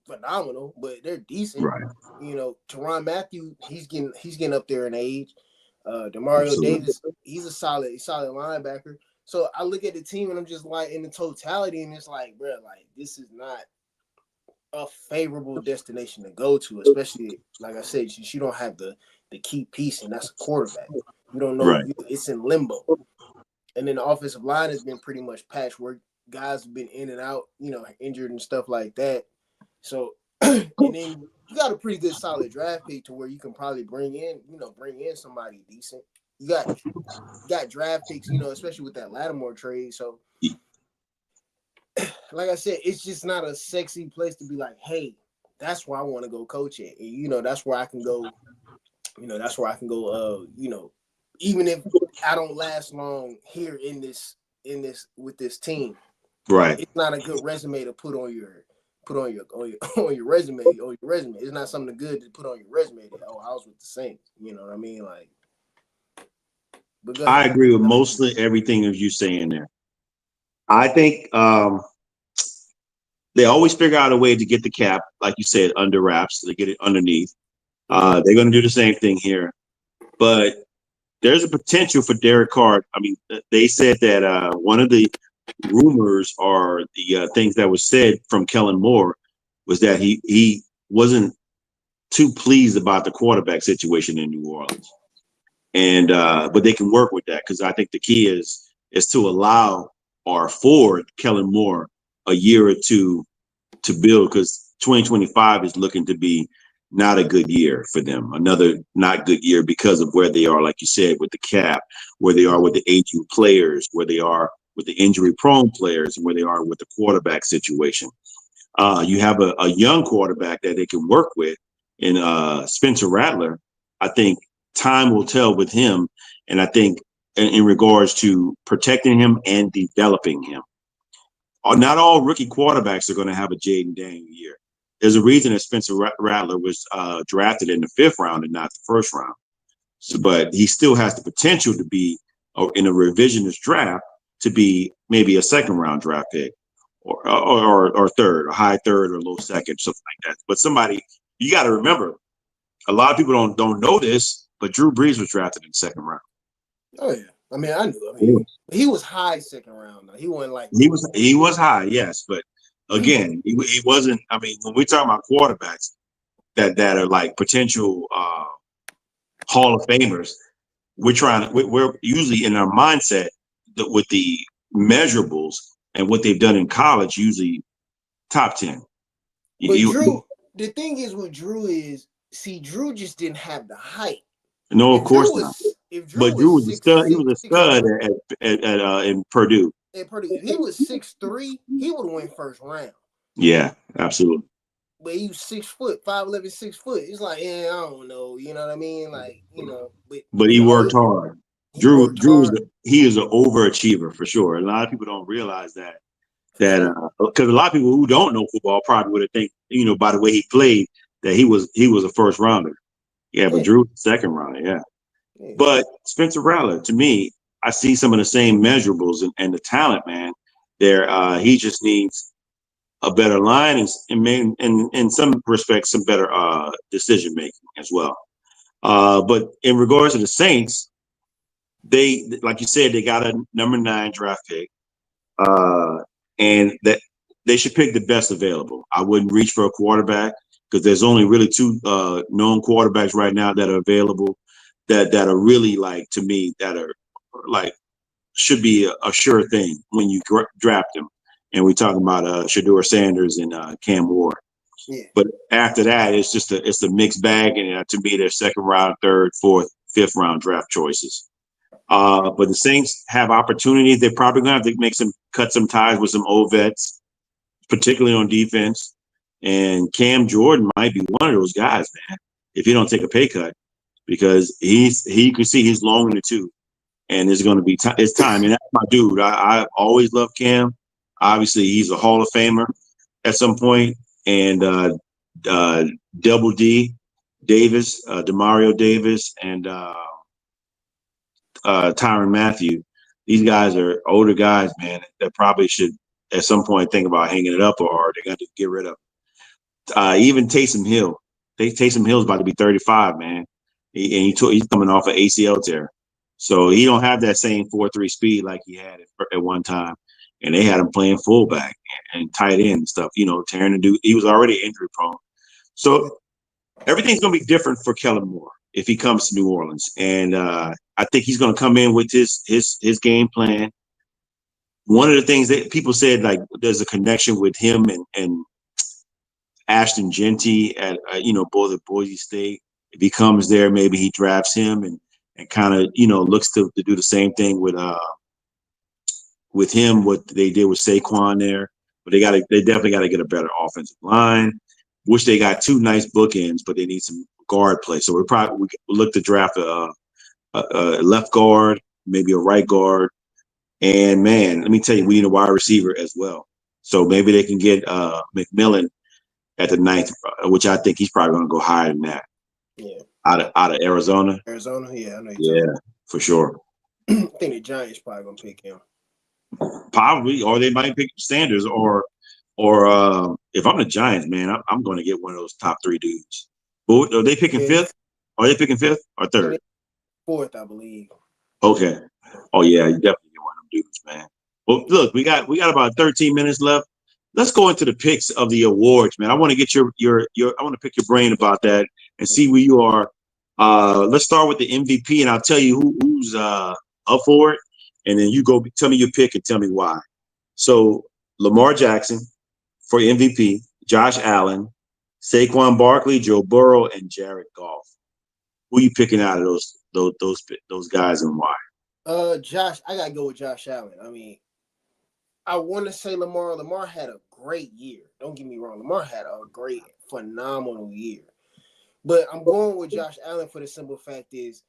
phenomenal, but they're decent. Right. Teron Matthew, he's getting up there in age. Demario Davis, he's a solid linebacker. So I look at the team and I'm just like, in the totality, and it's like, bro, like this is not a favorable destination to go to, especially like I said, you don't have the key piece, and that's a quarterback. You don't know, right. It's in limbo. And then the offensive line has been pretty much patchwork. Guys have been in and out, injured and stuff like that. So, and then you got a pretty good solid draft pick to where you can probably bring in somebody decent. You got draft picks, especially with that Lattimore trade. So, like I said, it's just not a sexy place to be like, hey, that's where I want to go coach at. And, that's where I can go, even if I don't last long here in this with this team. Right. It's not a good resume to put on your resume. It's not something good to put on your resume that, I was with the Saints. You know what I mean? Like, I agree with mostly everything that you're saying there. I think they always figure out a way to get the cap, like you said, under wraps. They get it underneath. They're going to do the same thing here. But there's a potential for Derek Carr. I mean, they said that one of the rumors or the things that was said from Kellen Moore was that he wasn't too pleased about the quarterback situation in New Orleans. And but they can work with that, because I think the key is to allow or afford Kellen Moore a year or two to build, because 2025 is looking to be not a good year for them. Another not good year because of where they are, like you said, with the cap, where they are with the aging players, where they are with the injury-prone players, and where they are with the quarterback situation. You have a young quarterback that they can work with in Spencer Rattler. I think time will tell with him, and I think in regards to protecting him and developing him. Not all rookie quarterbacks are going to have a Jaden Daniel year. There's a reason that Spencer Rattler was drafted in the 5th round and not the 1st round. So, but he still has the potential to be in a revisionist draft to be maybe a 2nd round draft pick, or 3rd, or high 3rd, or low 2nd, something like that. But you got to remember, a lot of people don't know this, but Drew Brees was drafted in the 2nd round. Oh yeah, I mean, I knew. I mean, he was high 2nd round. Though. He wasn't like he was high, yes, but again, he wasn't. I mean, when we talk about quarterbacks that are like potential Hall of Famers, we're usually in our mindset that with the measurables and what they've done in college, usually top 10. But Drew, the thing is with Drew is, Drew just didn't have the height. No, of course not. But Drew was a stud. He was a stud in Purdue. At Purdue, if he was 6'3", he would have went 1st round. Yeah, absolutely. but he was 6 foot, 5'11", 6 foot. It's like, yeah, I don't know. You know what I mean? Like, But he worked hard. He worked hard. He is an overachiever for sure. A lot of people don't realize that. Because a lot of people who don't know football probably would have think, by the way he played, that he was a first rounder. Yeah, but Drew was a second rounder. Yeah. But Spencer Rattler, to me, I see some of the same measurables and the talent, man. There, he just needs a better line and in some respects, some better decision making as well. But in regards to the Saints, they, like you said, they got a number 9 draft pick, and that they should pick the best available. I wouldn't reach for a quarterback because there's only really 2 known quarterbacks right now that are available that are really, like, to me, that are like should be a sure thing when you draft them. And we're talking about Shedeur Sanders and Cam Ward. Yeah. But after that, it's a mixed bag, and to me, they're second round, third, fourth, fifth round draft choices. But the Saints have opportunities. They're probably going to have to cut some ties with some old vets, particularly on defense. And Cam Jordan might be one of those guys, man, if he don't take a pay cut, because you can see he's long in the tooth, and it's going to be it's time. And that's my dude. I always love Cam. Obviously, he's a Hall of Famer at some point. And Double D Davis, Demario Davis, and Tyrann Mathieu. These guys are older guys, man, that probably should at some point think about hanging it up, or they're going to get rid of. Even Taysom Hill. Taysom Hill's about to be 35, man. He's coming off an ACL tear. So he don't have that same 4.3 speed like he had at one time. And they had him playing fullback and tight end and stuff, tearing the dude. He was already injury prone. So everything's going to be different for Kellen Moore if he comes to New Orleans. And I think he's going to come in with his game plan. One of the things that people said, like, there's a connection with him and Ashton Genty at, both at Boise State. If he comes there, maybe he drafts him and kind of, looks to do the same thing with him, what they did with Saquon there. But they definitely got to get a better offensive line. Wish they got 2 nice bookends, but they need some guard play. So we look to draft a left guard, maybe a right guard. And, man, let me tell you, we need a wide receiver as well. So maybe they can get McMillan at the 9th, which I think he's probably going to go higher than that. Yeah. Out of Arizona. Arizona, yeah, I know. Yeah, for sure. I think the Giants probably going to pick him. Probably, or they might pick Sanders, or if I'm the Giants, man, I'm going to get one of those top 3 dudes. But are they picking 5th? Are they picking 5th or 3rd? 4th, I believe. Okay. Oh yeah, you definitely get one of them dudes, man. Well, look, we got about 13 minutes left. Let's go into the picks of the awards, man. I want to get your I want to pick your brain about that and see where you are. Let's start with the MVP, and I'll tell you who's up for it. And then you go tell me your pick and tell me why. So Lamar Jackson for MVP, Josh Allen, Saquon Barkley, Joe Burrow, and Jared Goff. Who are you picking out of those guys and why? Josh, I gotta go with Josh Allen. I mean, I want to say Lamar. Lamar had a great year. Don't get me wrong. Lamar had a great, phenomenal year. But I'm going with Josh Allen for the simple fact is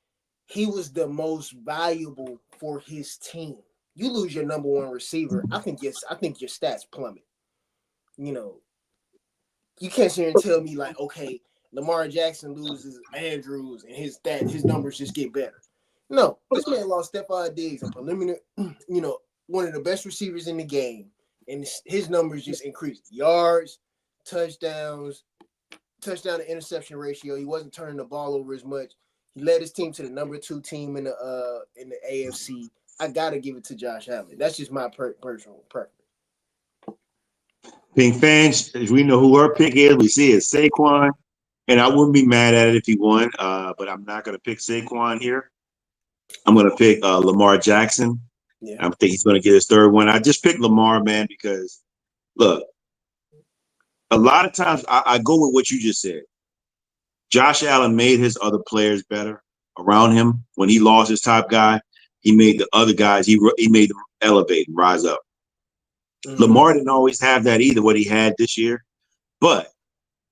he was the most valuable for his team. You lose your number 1 receiver, I think your stats plummet. You can't sit here and tell me like, okay, Lamar Jackson loses Andrews and his numbers just get better. No, this man lost Stephon Diggs, a preliminary, one of the best receivers in the game, and his numbers just increased. Yards, touchdowns, touchdown to interception ratio. He wasn't turning the ball over as much. He led his team to the number 2 team in the AFC. I gotta give it to Josh Allen. That's just my personal preference. Pink fans, as we know who our pick is, we see it Saquon, and I wouldn't be mad at it if he won, but I'm not going to pick Saquon here. I'm going to pick Lamar Jackson. Yeah. I think he's going to get his 3rd one. I just picked Lamar, man, because, look, a lot of times I go with what you just said. Josh Allen made his other players better around him. When he lost his top guy, he made the other guys, he made them elevate and rise up. Mm-hmm. Lamar didn't always have that either, what he had this year. But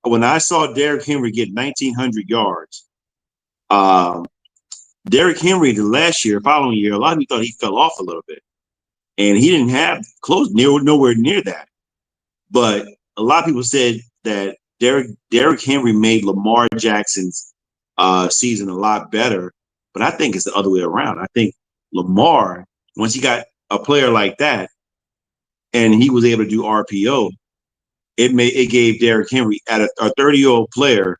when I saw Derrick Henry get 1,900 yards, Derrick Henry the last year, following year, a lot of people thought he fell off a little bit, and he didn't have nowhere near that. But a lot of people said that Derrick Henry made Lamar Jackson's season a lot better, but I think it's the other way around. I think Lamar, once he got a player like that, and he was able to do RPO, it gave Derrick Henry, at a 30-year-old player,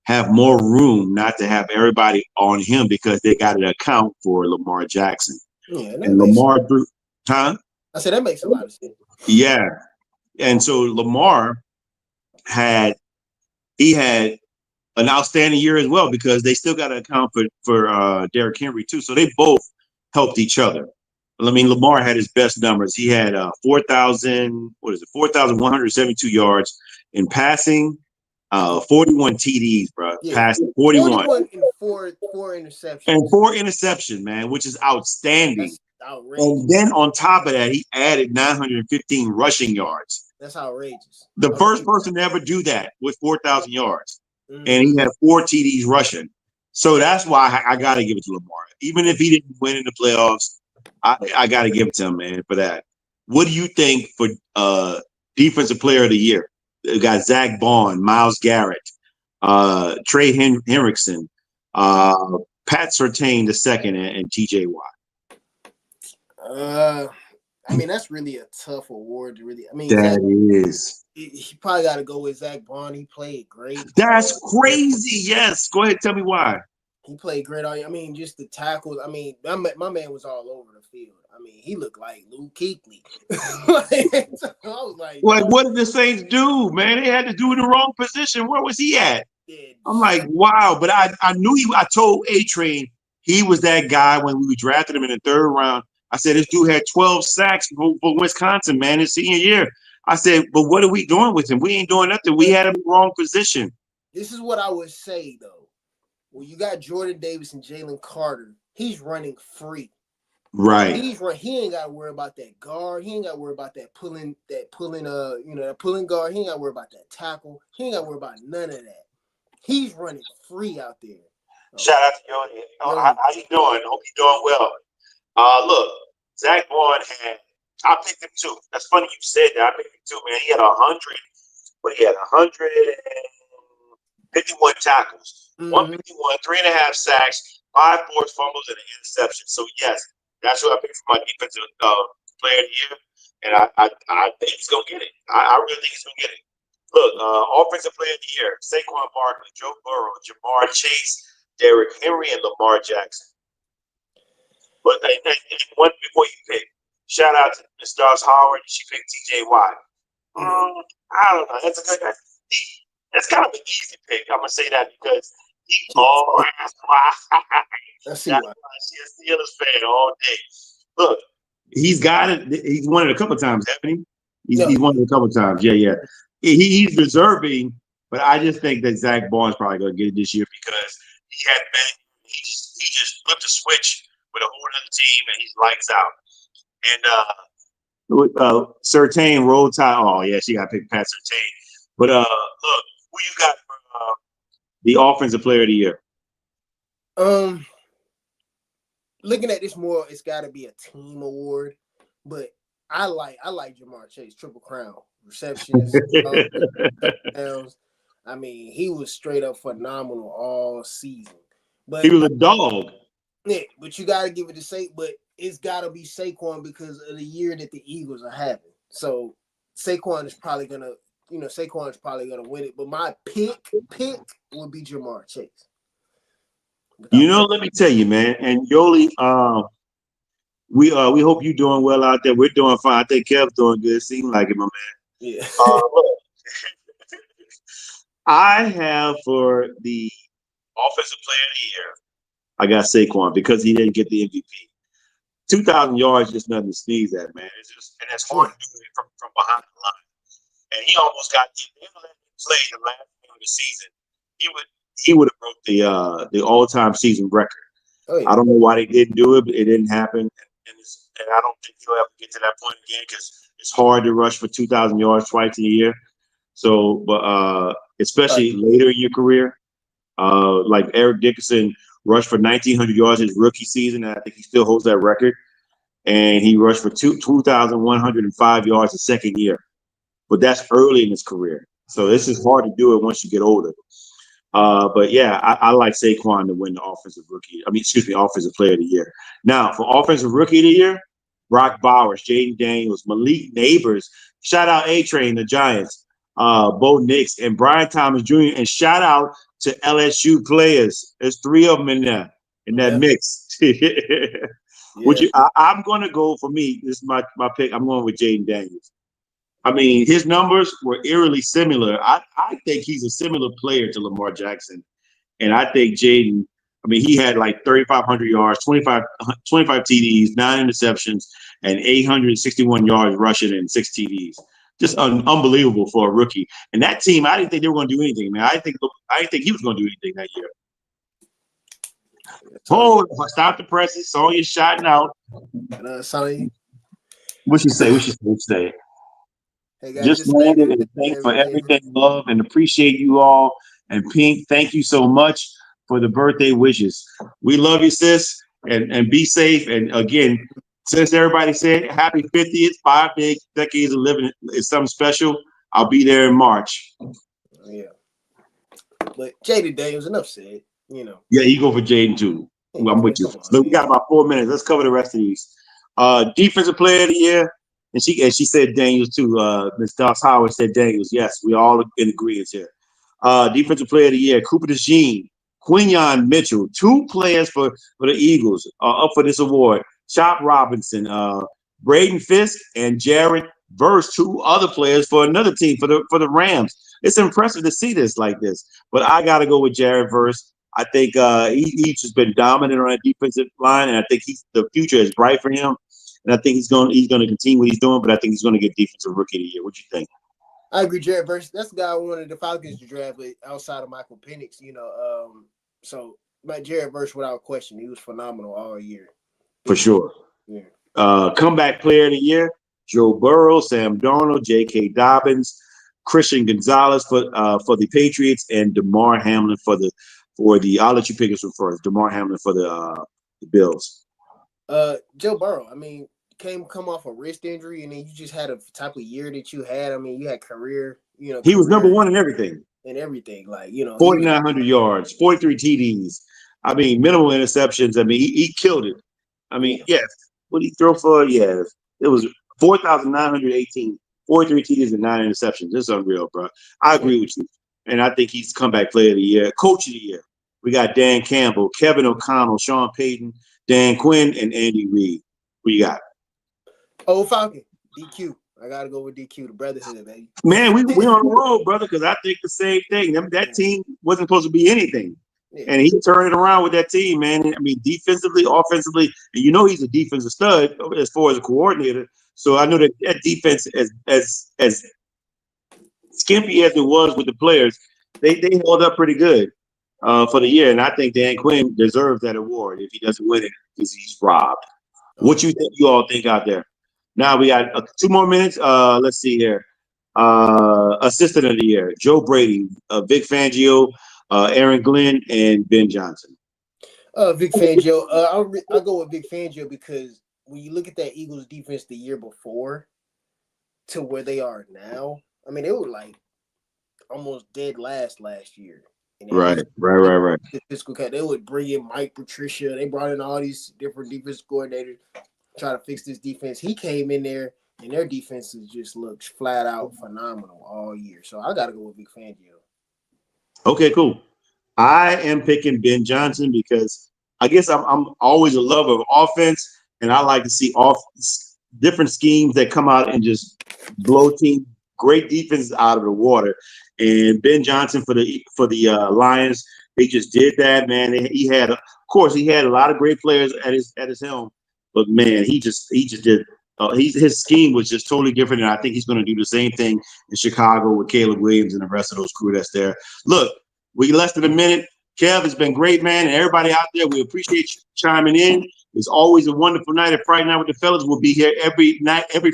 have more room not to have everybody on him because they got to account for Lamar Jackson. Yeah, and Lamar threw, huh? I said that makes a lot of sense. Yeah, and so Lamar had an outstanding year as well because they still got to account for Derrick Henry too. So they both helped each other. I mean, Lamar had his best numbers. He had 4,172 yards in passing, 41 TDs, bro. Yeah. Passing 41 and four interceptions. And 4 interceptions, man, which is outstanding. That's outrageous. And then on top of that, he added 915 rushing yards. That's outrageous. The first person to ever do that with 4,000 yards. Mm-hmm. And he had 4 TDs rushing. So that's why I got to give it to Lamar. Even if he didn't win in the playoffs, I got to give it to him, man, for that. What do you think for Defensive Player of the Year? We got Zach Bond, Myles Garrett, Trey Hendrickson, Pat Surtain II, and TJ Watt. I mean, that's really a tough award to really. I mean, that is. He probably got to go with Zach Bond. He played great. That's crazy. Yes. Go ahead. Tell me why. He played great. I mean, just the tackles. I mean, my man was all over the field. I mean, he looked like Luke Kuechly. I was like, what did the Saints do, man? They had to do in the wrong position. Where was he at? Yeah, I'm like, wow. But I knew I told A-Train he was that guy when we drafted him in the 3rd round. I said, this dude had 12 sacks for Wisconsin, man, his senior year. I said, but what are we doing with him? We ain't doing nothing. We had him in the wrong position. This is what I would say, though. When you got Jordan Davis and Jalen Carter, he's running free. Right. He ain't got to worry about that guard. He ain't got to worry about that pulling guard. He ain't got to worry about that tackle. He ain't got to worry about none of that. He's running free out there. Shout out to Yoni. How you doing? Hope you're doing well. Look, Zach Bond I picked him too. That's funny you said that. I picked him too, man. He had 151 tackles, 151, 3.5 sacks, 5 forced fumbles, and an interception. So yes, that's who I picked for my defensive player of the year, and I think he's gonna get it. I really think he's gonna get it. Look, offensive player of the year: Saquon Barkley, Joe Burrow, Jamar Chase, Derrick Henry, and Lamar Jackson. But one before you pick, shout out to Stars Howard. She picked TJ Watt. I don't know. That's kind of an easy pick. I'm gonna say that because that's why. She's a Steelers fan all day. Look, he's got it. He's won it a couple of times, hasn't he? He's won it a couple of times. Yeah. He's deserving, but I just think that Zach Bond's probably gonna get it this year because he had been. He just flipped a switch with a whole other team, and he's lights out. And Surtain, Roll Tide. Oh yeah, she got to pick Pat Surtain. But look, who you got for the offensive player of the year? Looking at this more, it's got to be a team award. But I like Jamar Chase, Triple Crown, receptions, touchdowns. I mean, he was straight up phenomenal all season. But he was a dog. Yeah, but you got to give it to but it's got to be Saquon because of the year that the Eagles are having. So Saquon is probably gonna win it. But my pick would be Jamar Chase. Let me tell you, man. And Yoli, we hope you're doing well out there. We're doing fine. I think Kev's doing good. Seems like it, my man. Yeah. I have for the offensive player of the year, I got Saquon because he didn't get the MVP. 2,000 yards is just nothing to sneeze at, man. And it's hard to do it from behind the line. And he almost got he let him play the last game of the season. He would have broke the all-time season record. Oh, yeah. I don't know why they didn't do it, but it didn't happen. And I don't think he'll ever get to that point again because it's hard to rush for 2,000 yards twice in a year. So, but especially later in your career, like Eric Dickerson rushed for 1,900 yards his rookie season, and I think he still holds that record. And he rushed for 2,105 yards his second year. But that's early in his career. So this is hard to do it once you get older. But yeah, I like Saquon to win the offensive player of the year. Now, for offensive rookie of the year, Brock Bowers, Jaden Daniels, Malik Neighbors, shout out A-Train, the Giants, Bo Nix, and Brian Thomas Jr., and shout out to LSU players. There's 3 of them in there, in that mix. I'm going to go, for me, this is my pick, I'm going with Jaden Daniels. I mean, his numbers were eerily similar. I think he's a similar player to Lamar Jackson. And I think Jaden, I mean, he had like 3,500 yards, 25 TDs, 9 interceptions, and 861 yards rushing and 6 TDs. Just unbelievable for a rookie. And that team, I didn't think they were going to do anything, man. I didn't think he was going to do anything that year. Oh, stop the presses. Saw you shouting out. What you say? Hey guys, just landed, and thanks for everything, love, and appreciate you all. And Pink, thank you so much for the birthday wishes. We love you, sis, and be safe. And again, since everybody said happy 50th, 5 decades of living is something special, I'll be there in March. Yeah. But Jaden Daniels, enough said, you know. Yeah, you go for Jaden too. I'm with you. So we got about 4 minutes. Let's cover the rest of these. Defensive player of the year. And she said Daniels too. Ms. Doss Howard said Daniels. Yes, we all in agreement here. Defensive player of the year, Cooper DeJean, Quinyon Mitchell, 2 players for the Eagles up for this award. Chop Robinson, Braden Fisk, and Jared Verse, 2 other players for another team for the Rams. It's impressive to see this like this. But I got to go with Jared Verse. I think he's just been dominant on that defensive line, and I think the future is bright for him. And I think he's going to continue what he's doing, but I think he's going to get defensive rookie of the year. What you think? I agree, Jared Verse. That's the guy I wanted the Falcons to draft outside of Michael Penix, you know. But Jared Verse, without question, he was phenomenal all year. For sure. Yeah. Comeback player of the year, Joe Burrow, Sam Darnold, J.K. Dobbins, Christian Gonzalez for the Patriots, and DeMar Hamlin for the I'll let you pick this one first. DeMar Hamlin for the Bills. Joe Burrow, I mean, come off a wrist injury, and then you just had a type of year that you had. I mean, you had career, you know. He was number 1 in everything. Like, you know. 4,900 yards, 43 TDs. I mean, minimal interceptions. I mean, he killed it. I mean, yes. What did he throw for? Yeah, it was 4,918, 43 TDs and 9 interceptions. This is unreal, bro. I agree with you. And I think he's comeback player of the year. Coach of the year. We got Dan Campbell, Kevin O'Connell, Sean Payton, Dan Quinn, and Andy Reid. What you got? Oh, Falcon. DQ. I got to go with DQ, the brotherhood, baby. Man, we on the road, brother, because I think the same thing. That team wasn't supposed to be anything. Yeah. And he turned it around with that team, man. I mean, defensively, offensively, and you know he's a defensive stud as far as a coordinator. So I know that defense, as skimpy as it was with the players, they held up pretty good for the year. And I think Dan Quinn deserves that award. If he doesn't win it, because he's robbed. What you all think out there? Now we got 2 more minutes. Let's see here. Assistant of the year, Joe Brady, Vic Fangio, Aaron Glenn, and Ben Johnson. Vic Fangio. I'll go with Vic Fangio because when you look at that Eagles defense the year before to where they are now, I mean, they were like almost dead last year. Right. The fiscal cut. They would bring in Mike Patricia. They brought in all these different defense coordinators, try to fix this defense. He came in there, and their defenses just looked flat out phenomenal all year. So I got to go with Vic Fangio. Okay, cool. I am picking Ben Johnson because I guess I'm always a lover of offense, and I like to see different schemes that come out and just blow team great defense out of the water. And Ben Johnson for the Lions, they just did that, man. He had a lot of great players at his helm, but man, he just did. His scheme was just totally different, and I think he's going to do the same thing in Chicago with Caleb Williams and the rest of those crew that's there. Look, we less than a minute. Kev, it's been great, man, and everybody out there, we appreciate you chiming in. It's always a wonderful night at Friday Night with the Fellas. We'll be here every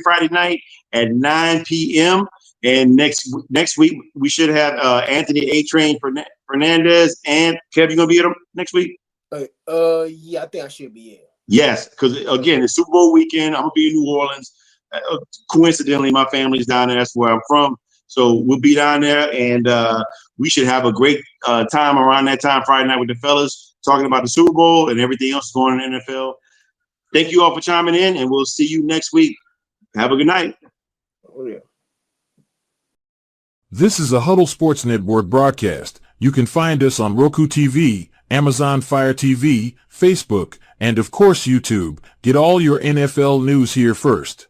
Friday night at 9 p.m. And next week we should have Anthony A. Train Fernandez and Kev. You gonna be here next week? Yeah, I think I should be in. Yes, because again, it's Super Bowl weekend. I'm gonna be in New Orleans. Coincidentally, my family's down there. That's where I'm from. So we'll be down there, and we should have a great time around that time, Friday night with the fellas, talking about the Super Bowl and everything else going on in the NFL. Thank you all for chiming in, and we'll see you next week. Have a good night. Oh, yeah. This is a Huddle Sports Network broadcast. You can find us on Roku TV, Amazon Fire TV, Facebook, and of course YouTube. Get all your NFL news here first.